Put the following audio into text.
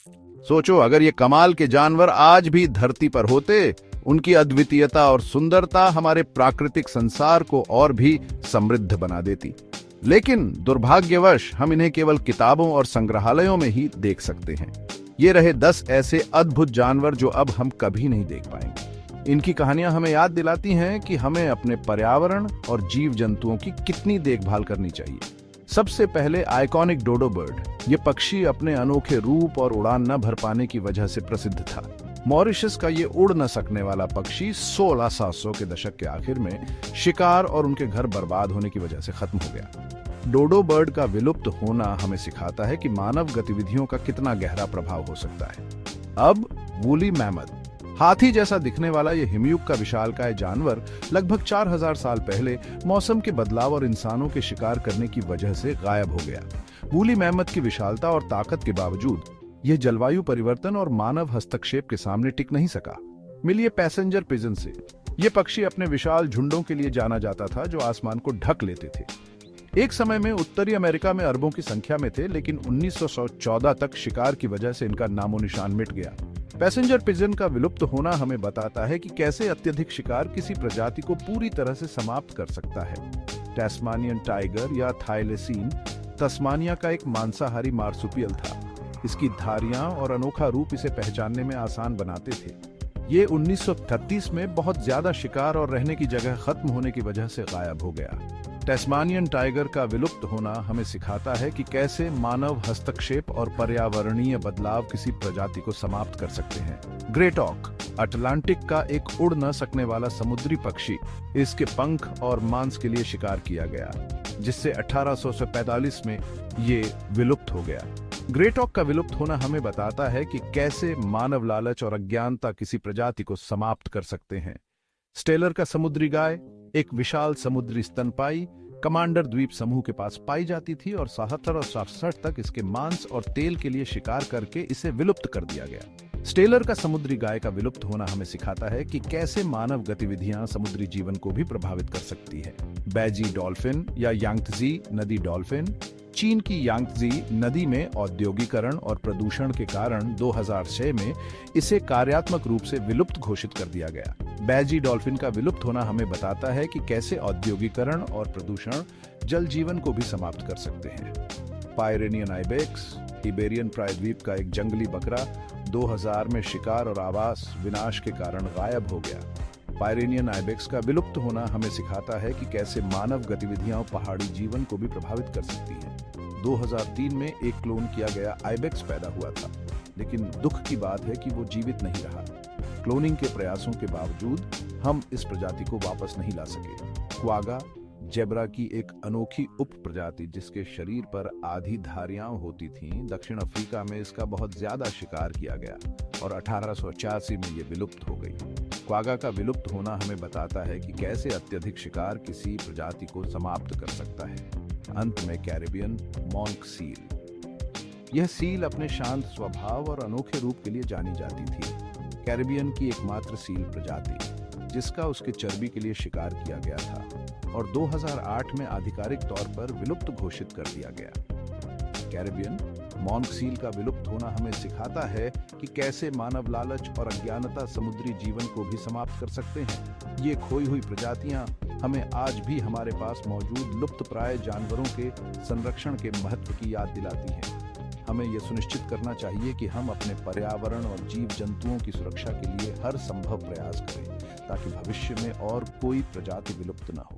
सोचो, अगर ये कमाल के जानवर आज भी धरती पर होते, उनकी अद्वितीयता और सुंदरता हमारे प्राकृतिक संसार को और भी समृद्ध बना देती। लेकिन दुर्भाग्यवश हम इन्हें केवल किताबों और संग्रहालयों में ही देख सकते हैं। ये रहे 10 ऐसे अद्भुत जानवर जो अब हम कभी नहीं देख पाएंगे। इनकी कहानियां हमें याद दिलाती हैं कि हमें अपने पर्यावरण और जीव जंतुओं की कितनी देखभाल करनी चाहिए। सबसे पहले आइकॉनिक डोडो बर्ड। ये पक्षी अपने अनोखे रूप और उड़ान न भर पाने की वजह से प्रसिद्ध था। मॉरिशस का ये उड़ न सकने वाला पक्षी 1600 के दशक के आखिर में शिकार और उनके घर बर्बाद होने की वजह से खत्म हो गया। डोडो बर्ड का विलुप्त होना हमें सिखाता है कि मानव गतिविधियों का कितना गहरा प्रभाव हो सकता है। अब वूली मैमथ, हाथी जैसा दिखने वाला ये हिमयुग का विशालकाय जानवर लगभग 4000 साल पहले मौसम के बदलाव और इंसानों के शिकार करने की वजह से गायब हो गया। वूली मैमथ की विशालता और ताकत के बावजूद यह जलवायु परिवर्तन और मानव हस्तक्षेप के सामने टिक नहीं सका। मिलिए पैसेंजर पिजन से। ये पक्षी अपने विशाल झुंडों के लिए जाना जाता था जो आसमान को ढक लेते थे। एक समय में उत्तरी अमेरिका में अरबों की संख्या में थे, लेकिन 1914 तक शिकार की वजह से इनका नामो निशान मिट गया। पैसेंजर पिजन का विलुप्त होना हमें बताता है कि कैसे अत्यधिक शिकार किसी प्रजाति को पूरी तरह से समाप्त कर सकता है। टैस्मानियन टाइगर या थाइलेसीन तस्मानिया का एक मांसाहारी मार्सुपियल था। इसकी धारियां और अनोखा रूप इसे पहचानने में आसान बनाते थे। ये 1936 में बहुत ज्यादा शिकार और रहने की जगह खत्म होने की वजह से गायब हो गया। टैस्मानियन टाइगर का विलुप्त होना हमें सिखाता है कि कैसे मानव हस्तक्षेप और पर्यावरणीय बदलाव किसी प्रजाति को समाप्त कर सकते हैं। ग्रेट ऑक, अटलांटिक का एक उड़ न सकने वाला समुद्री पक्षी, इसके पंख और मांस के लिए शिकार किया गया, जिससे 1845 में ये विलुप्त हो गया। ग्रेट ऑक का विलुप्त होना हमें बताता है कि कैसे मानव लालच और अज्ञानता किसी प्रजाति को समाप्त कर सकते हैं। स्टेलर का समुद्री गाय, एक विशाल समुद्री स्तनपायी, कमांडर द्वीप समूह के पास पाई जाती थी और 77 और 67 तक इसके मांस और तेल के लिए शिकार करके इसे विलुप्त कर दिया गया। स्टेलर का समुद्री गाय का विलुप्त होना हमें सिखाता है कि कैसे मानव गतिविधियां समुद्री जीवन को भी प्रभावित कर सकती है। बैजी डॉल्फिन या यांगत्जी नदी डॉल्फिन। चीन की यांगत्जी नदी में औद्योगिकरण और प्रदूषण के कारण 2006 में इसे कार्यात्मक रूप से विलुप्त घोषित कर दिया गया। बैजी डॉल्फिन का विलुप्त होना हमें बताता है कि कैसे औद्योगिकरण और प्रदूषण जल जीवन को भी समाप्त कर सकते हैं। पायरेनियन आइबेक्स, इबेरियन प्रायद्वीप का एक जंगली बकरा, 2000 में शिकार और आवास विनाश के कारण गायब हो गया। पायरेनियन आइबेक्स का विलुप्त होना हमें सिखाता है कि कैसे मानव गतिविधियां पहाड़ी जीवन को भी प्रभावित कर सकती हैं। 2003 में एक क्लोन किया गया आइबेक्स पैदा हुआ था, लेकिन दुख की बात है कि वो जीवित नहीं रहा। क्लोनिंग के प्रयासों के बावजूद हम इस प्रजाति को वापस नहीं ला सके। क्वागा, जेब्रा की एक अनोखी उप प्रजाति जिसके शरीर पर आधी धारियां होती थीं, दक्षिण अफ्रीका में इसका बहुत ज्यादा शिकार किया गया और 1886 में ये विलुप्त हो गई। क्वागा का विलुप्त होना हमें बताता है कि कैसे अत्यधिक शिकार किसी प्रजाति को समाप्त कर सकता है। अंत में कैरिबियन मॉन्क सील। यह सील अपने शांत स्वभाव और अनोखे रूप के लिए जानी जाती थी। कैरिबियन की एकमात्र सील प्रजाति जिसका उसके चर्बी के लिए शिकार किया गया था और 2008 में आधिकारिक तौर पर विलुप्त घोषित कर दिया गया। कैरिबियन मॉन्क सील का विलुप्त होना हमें सिखाता है कि कैसे मानव लालच और अज्ञानता समुद्री जीवन को भी समाप्त कर सकते हैं। ये खोई हुई प्रजातियां हमें आज भी हमारे पास मौजूद लुप्तप्राय जानवरों के संरक्षण के महत्व की याद दिलाती हैं। हमें यह सुनिश्चित करना चाहिए कि हम अपने पर्यावरण और जीव जंतुओं की सुरक्षा के लिए हर संभव प्रयास करें ताकि भविष्य में और कोई प्रजाति विलुप्त न हो।